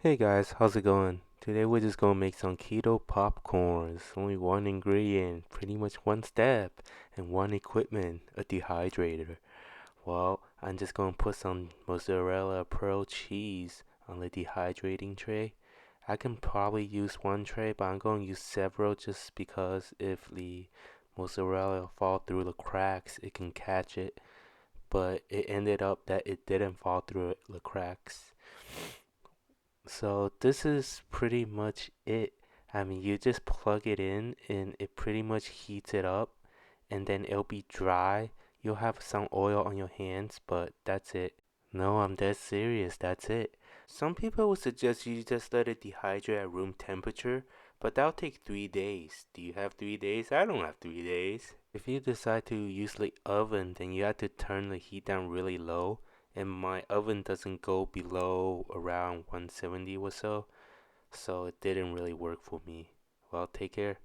Hey guys, how's it going? Today we're just gonna make some keto popcorn. It's only one ingredient, pretty much one step, and one equipment, a dehydrator. Well, I'm just gonna put some mozzarella pearl cheese on the dehydrating tray. I can probably use one tray, but I'm gonna use several just because if the mozzarella fall through the cracks, it can catch it. But it ended up that it didn't fall through the cracks. So this is pretty much it. I mean, you just plug it in and it pretty much heats it up and then it'll be dry. You'll have some oil on your hands, but that's it. No, I'm dead serious. That's it. Some people would suggest you just let it dehydrate at room temperature, but that'll take 3 days. Do you have 3 days? I don't have 3 days. If you decide to use the oven, then you have to turn the heat down really low, and my oven doesn't go below around 170 or so, so it didn't really work for me. Well, take care.